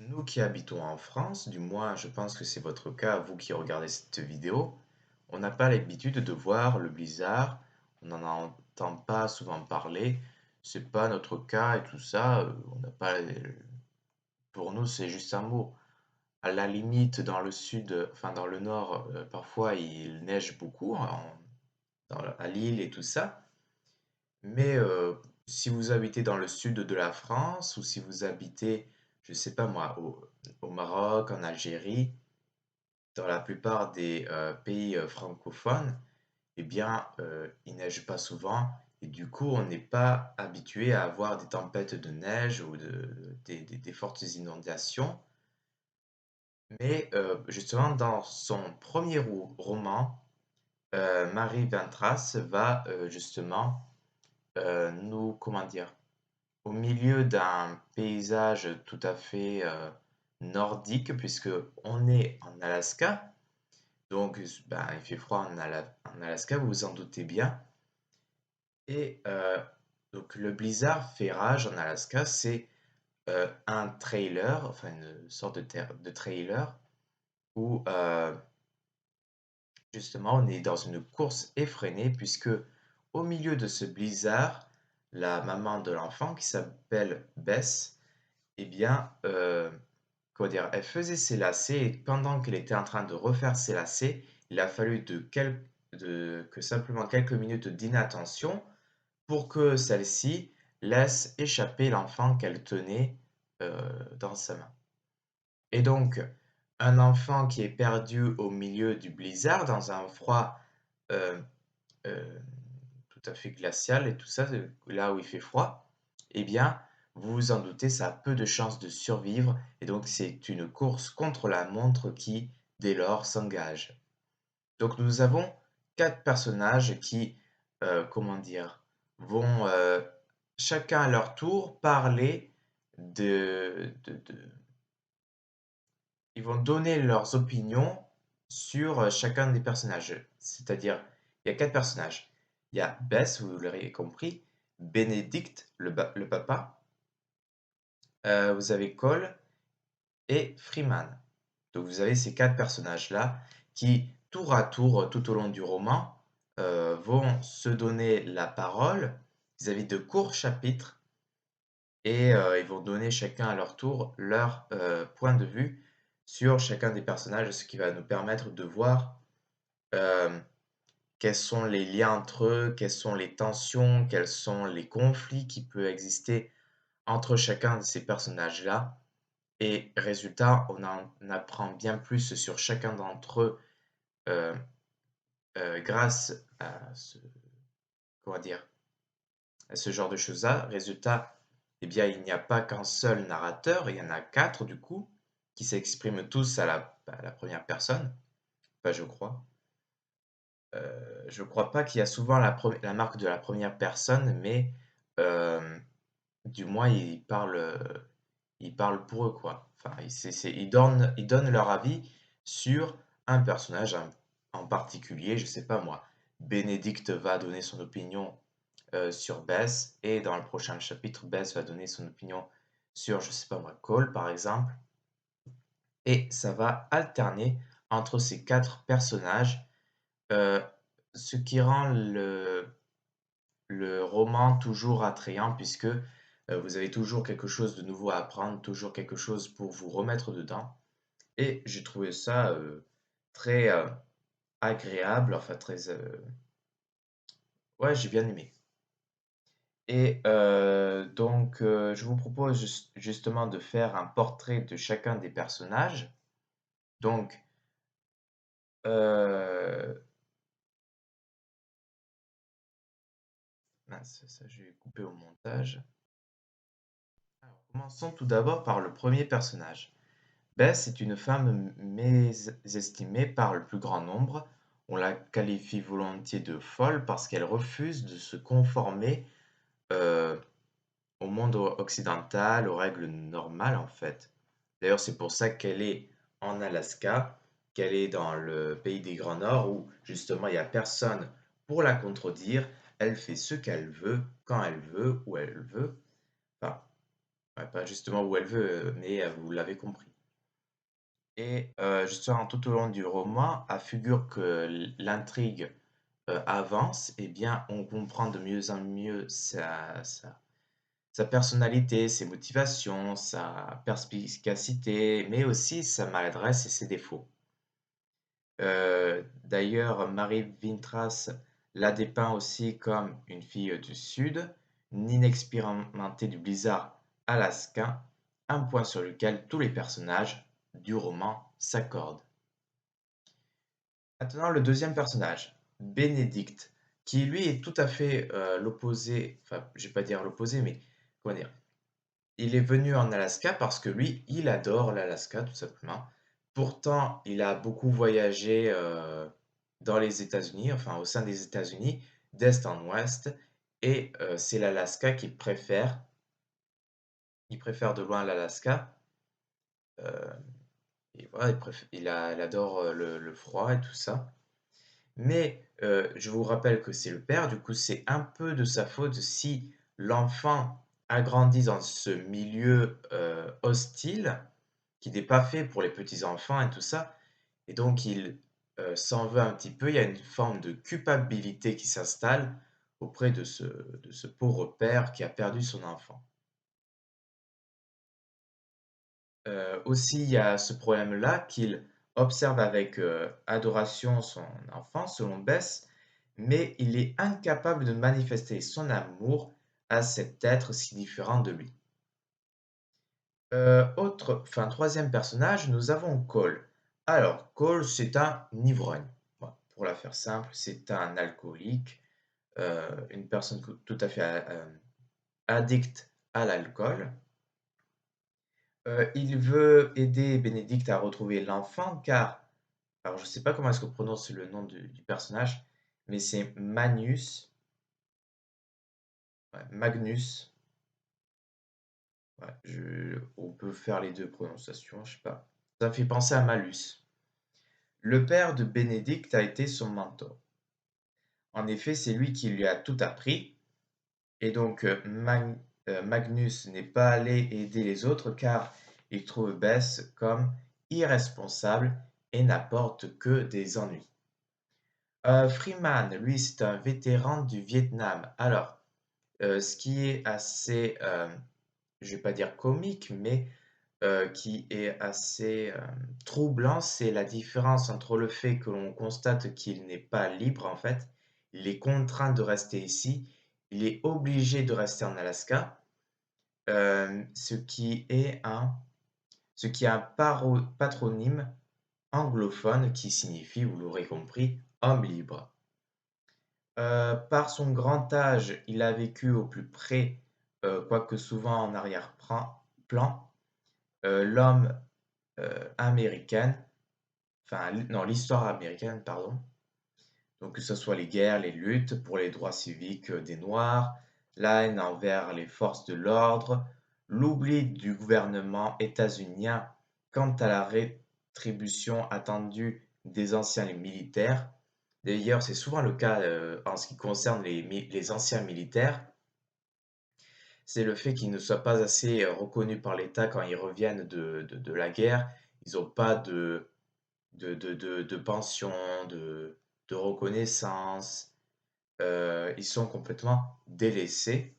Nous qui habitons en France, du moins je pense que c'est votre cas, vous qui regardez cette vidéo, on n'a pas l'habitude de voir le blizzard, on n'en entend pas souvent parler, c'est pas notre cas et tout ça, on n'a pas, pour nous c'est juste un mot. À la limite dans le sud, enfin dans le nord, parfois il neige beaucoup à Lille et tout ça, mais si vous habitez dans le sud de la France ou si vous habitez, je sais pas moi, au Maroc, en Algérie, dans la plupart des pays francophones, eh bien, il neige pas souvent et du coup, on n'est pas habitué à avoir des tempêtes de neige ou des fortes inondations. Mais justement, dans son premier roman, Marie Vintras va justement nous, comment dire, au milieu d'un paysage tout à fait nordique, puisque on est en Alaska. Donc, ben, il fait froid en Alaska, vous vous en doutez bien. Et donc, le blizzard fait rage en Alaska. C'est un trailer, enfin une sorte de trailer, où justement on est dans une course effrénée, puisque au milieu de ce blizzard, la maman de l'enfant, qui s'appelle Bess, eh bien, comment dire, elle faisait ses lacets et pendant qu'elle était en train de refaire ses lacets, il a fallu que simplement quelques minutes d'inattention pour que celle-ci laisse échapper l'enfant qu'elle tenait dans sa main. Et donc, un enfant qui est perdu au milieu du blizzard, dans un froid euh, euh, tout à fait glacial et tout ça, là où il fait froid, eh bien, vous vous en doutez, ça a peu de chances de survivre et donc c'est une course contre la montre qui, dès lors, s'engage. Donc nous avons quatre personnages qui, comment dire, vont chacun à leur tour parler ils vont donner leurs opinions sur chacun des personnages. C'est-à-dire, il y a quatre personnages. Il y a Bess, vous l'aurez compris, Bénédicte, le papa, vous avez Cole et Freeman. Donc vous avez ces quatre personnages-là qui, tour à tour, tout au long du roman, vont se donner la parole vis-à-vis de courts chapitres et ils vont donner chacun à leur tour leur point de vue sur chacun des personnages, ce qui va nous permettre de voir euh, quels sont les liens entre eux, quelles sont les tensions, quels sont les conflits qui peuvent exister entre chacun de ces personnages-là. Et résultat, on en apprend bien plus sur chacun d'entre eux euh, grâce à comment dire, à ce genre de choses-là. Résultat, eh bien, il n'y a pas qu'un seul narrateur, il y en a quatre du coup, qui s'expriment tous à la première personne. Enfin, je crois. Je crois pas qu'il y a souvent la marque de la première personne, mais euh, du moins ils parlent pour eux, quoi. Enfin, ils donnent leur avis sur un personnage en particulier, je sais pas moi. Bénédicte va donner son opinion sur Bess, et dans le prochain chapitre, Bess va donner son opinion sur, je sais pas moi, Cole par exemple, et ça va alterner entre ces quatre personnages, euh, ce qui rend le roman toujours attrayant, puisque vous avez toujours quelque chose de nouveau à apprendre, toujours quelque chose pour vous remettre dedans, et j'ai trouvé ça très agréable, enfin très... ouais, j'ai bien aimé. Et donc, je vous propose justement de faire un portrait de chacun des personnages. Donc, euh, mince, ça je vais couper au montage. Alors, commençons tout d'abord par le premier personnage. Bess est une femme mésestimée par le plus grand nombre. On la qualifie volontiers de folle parce qu'elle refuse de se conformer euh, au monde occidental, aux règles normales en fait. D'ailleurs, c'est pour ça qu'elle est en Alaska, qu'elle est dans le pays des Grands Nord, où justement il n'y a personne pour la contredire. Elle fait ce qu'elle veut, quand elle veut, où elle veut. Enfin, Ouais, pas justement où elle veut, mais vous l'avez compris. Et justement, tout au long du roman, à figure que l'intrigue avance, eh bien, on comprend de mieux en mieux sa personnalité, ses motivations, sa perspicacité, mais aussi sa maladresse et ses défauts. D'ailleurs, Marie Vintras la dépeint aussi comme une fille du Sud, une inexpérimentée du blizzard alaskan, un point sur lequel tous les personnages du roman s'accordent. Maintenant, le deuxième personnage, Bénédicte, qui lui est tout à fait l'opposé, enfin, je vais pas dire l'opposé, mais comment dire, il est venu en Alaska parce que lui, il adore l'Alaska, tout simplement. Pourtant, il a beaucoup voyagé dans les États-Unis, enfin au sein des États-Unis, d'est en ouest, et c'est l'Alaska qu'il préfère. Il préfère de loin l'Alaska. euh, et voilà, il adore le froid et tout ça. Mais je vous rappelle que c'est le père, du coup, c'est un peu de sa faute si l'enfant a grandi dans ce milieu hostile, qui n'est pas fait pour les petits-enfants et tout ça, et donc il s'en veut un petit peu. Il y a une forme de culpabilité qui s'installe auprès de ce pauvre père qui a perdu son enfant. Aussi, il y a ce problème-là qu'il observe avec adoration son enfant, selon Bess, mais il est incapable de manifester son amour à cet être si différent de lui. Troisième personnage, nous avons Cole. Alors, Cole, c'est un ivrogne. Bon, pour la faire simple, c'est un alcoolique, une personne tout à fait addicte à l'alcool. Il veut aider Bénédicte à retrouver l'enfant car, alors je ne sais pas comment est-ce qu'on prononce le nom du personnage, mais c'est Magnus, ouais, Magnus, ouais, on peut faire les deux prononciations, je sais pas. Ça me fait penser à Malus. Le père de Bénédicte a été son mentor. En effet, c'est lui qui lui a tout appris, et donc Magnus n'est pas allé aider les autres car il trouve Bess comme irresponsable et n'apporte que des ennuis. Freeman, lui, c'est un vétéran du Vietnam. Alors, ce qui est assez, je vais pas dire comique, mais qui est assez troublant, c'est la différence entre le fait que l'on constate qu'il n'est pas libre, en fait, il est contraint de rester ici, il est obligé de rester en Alaska, ce qui est un patronyme anglophone qui signifie, vous l'aurez compris, homme libre. Par son grand âge, il a vécu au plus près, quoique souvent en arrière-plan, l'homme américaine, enfin non, l'histoire américaine, pardon. Donc que ce soit les guerres, les luttes pour les droits civiques des Noirs, la haine envers les forces de l'ordre, l'oubli du gouvernement états-unien quant à la rétribution attendue des anciens militaires. D'ailleurs, c'est souvent le cas en ce qui concerne les anciens militaires. C'est le fait qu'ils ne soient pas assez reconnus par l'État quand ils reviennent de la guerre. Ils n'ont pas de pension, de reconnaissance. Ils sont complètement délaissés.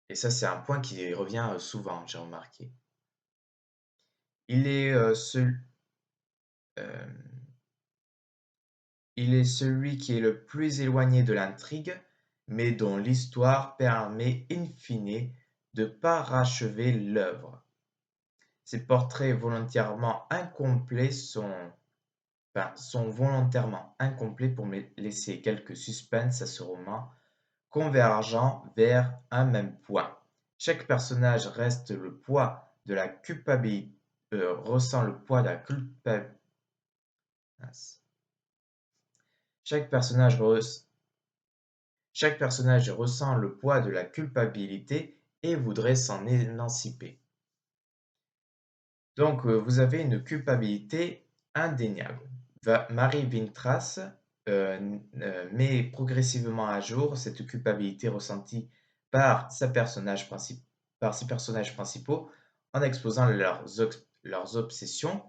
Et ça, c'est un point qui revient souvent, j'ai remarqué. Il est, euh, il est celui qui est le plus éloigné de l'intrigue, mais dont l'histoire permet in fine de parachever l'œuvre. Ces portraits volontairement incomplets sont volontairement incomplets pour me laisser quelques suspens à ce roman, convergeant vers un même point. Chaque personnage ressent le poids de la culpabilité. Chaque personnage, Chaque personnage ressent le poids de la culpabilité et voudrait s'en émanciper. Donc, vous avez une culpabilité indéniable. Marie Vintras met progressivement à jour cette culpabilité ressentie par sa personnage principal, par ces personnages principaux en exposant leurs obsessions,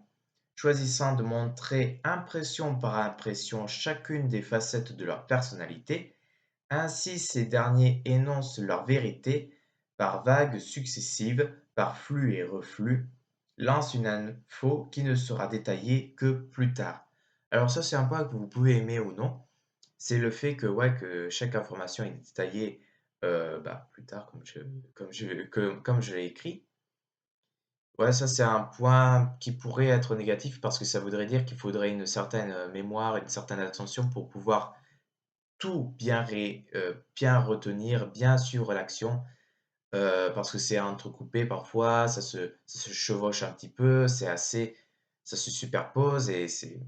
choisissant de montrer impression par impression chacune des facettes de leur personnalité. Ainsi, ces derniers énoncent leur vérité par vagues successives, par flux et reflux, lancent une info qui ne sera détaillée que plus tard. Alors ça, c'est un point que vous pouvez aimer ou non. C'est le fait que, ouais, que chaque information est détaillée plus tard, comme je l'ai écrit. Ouais, ça c'est un point qui pourrait être négatif parce que ça voudrait dire qu'il faudrait une certaine mémoire, une certaine attention pour pouvoir tout bien retenir, bien suivre l'action, parce que c'est entrecoupé parfois, ça se chevauche un petit peu, ça se superpose et c'est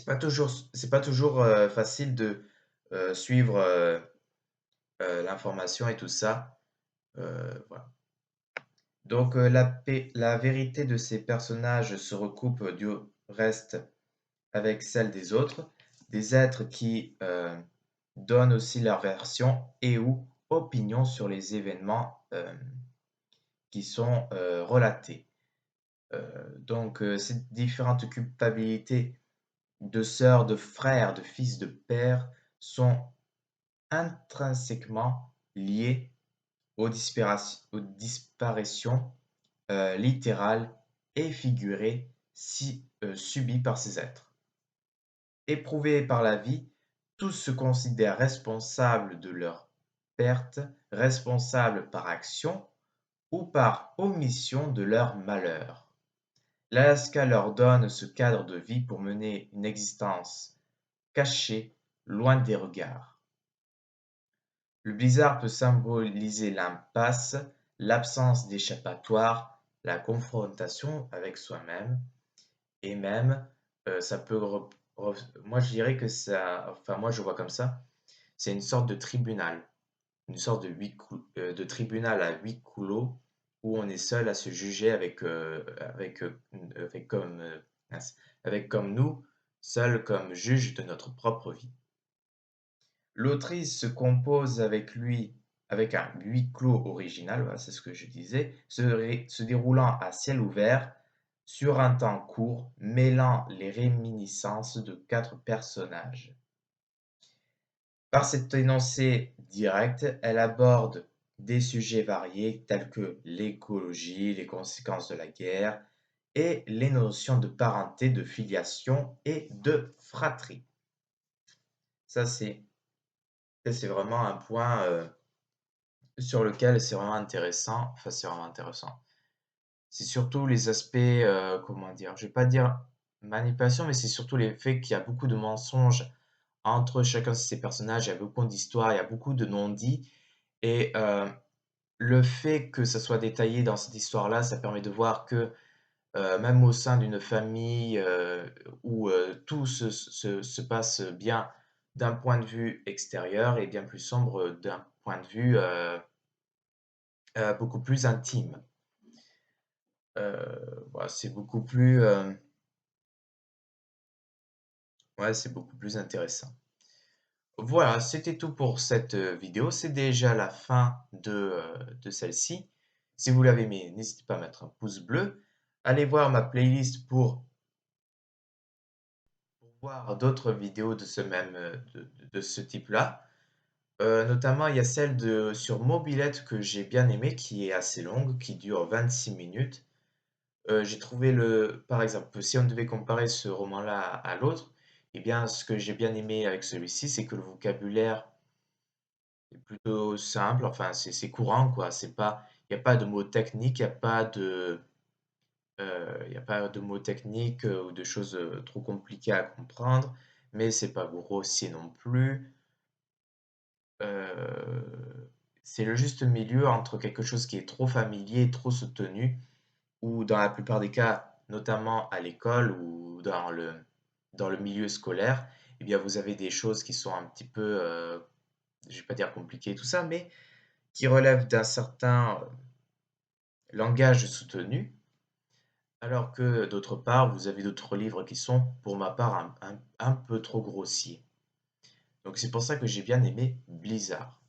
pas toujours facile de suivre l'information et tout ça. Voilà. Donc la vérité de ces personnages se recoupe du reste avec celle des autres, des êtres qui donnent aussi leur version et ou opinion sur les événements qui sont relatés. Ces différentes culpabilités de sœurs, de frères, de fils, de pères sont intrinsèquement liées aux disparitions littérales et figurées subies par ces êtres. Éprouvés par la vie, tous se considèrent responsables de leur perte, responsables par action ou par omission de leur malheur. L'Alaska leur donne ce cadre de vie pour mener une existence cachée, loin des regards. Le blizzard peut symboliser l'impasse, l'absence d'échappatoire, la confrontation avec soi-même, et même, ça peut moi je dirais que ça, enfin moi je vois comme ça, c'est une sorte de tribunal, une sorte de tribunal à huis clos où on est seul à se juger mince, avec comme nous, seul comme juge de notre propre vie. L'autrice se compose avec un huis clos original, voilà, c'est ce que je disais, se déroulant à ciel ouvert sur un temps court, mêlant les réminiscences de 4 personnages. Par cet énoncé direct, elle aborde des sujets variés tels que l'écologie, les conséquences de la guerre et les notions de parenté, de filiation et de fratrie. Ça, c'est vraiment un point sur lequel c'est vraiment intéressant. Enfin, c'est vraiment intéressant. C'est surtout les aspects, comment dire, je vais pas dire manipulation, mais c'est surtout les faits qu'il y a beaucoup de mensonges entre chacun de ces personnages. Il y a beaucoup d'histoires, il y a beaucoup de non-dits. Et le fait que ça soit détaillé dans cette histoire-là, ça permet de voir que même au sein d'une famille où tout se passe bien d'un point de vue extérieur et bien plus sombre d'un point de vue beaucoup plus intime. Voilà, c'est beaucoup plus intéressant. Voilà, c'était tout pour cette vidéo. C'est déjà la fin de celle-ci. Si vous l'avez aimé, n'hésitez pas à mettre un pouce bleu. Allez voir ma playlist pour voir d'autres vidéos de de ce type-là. Notamment, il y a sur Mobilette que j'ai bien aimé, qui est assez longue, qui dure 26 minutes. J'ai trouvé par exemple, si on devait comparer ce roman-là à l'autre, eh bien, ce que j'ai bien aimé avec celui-ci, c'est que le vocabulaire est plutôt simple, enfin, c'est courant, quoi. Il n'y a pas de mots techniques, il y a pas de mots techniques ou de choses trop compliquées à comprendre, mais c'est pas grossier non plus. C'est le juste milieu entre quelque chose qui est trop familier et trop soutenu, ou dans la plupart des cas, notamment à l'école ou dans le milieu scolaire, eh bien vous avez des choses qui sont un petit peu, je vais pas dire compliquées et tout ça, mais qui relèvent d'un certain langage soutenu, alors que d'autre part, vous avez d'autres livres qui sont, pour ma part, un peu trop grossiers. Donc c'est pour ça que j'ai bien aimé Blizzard.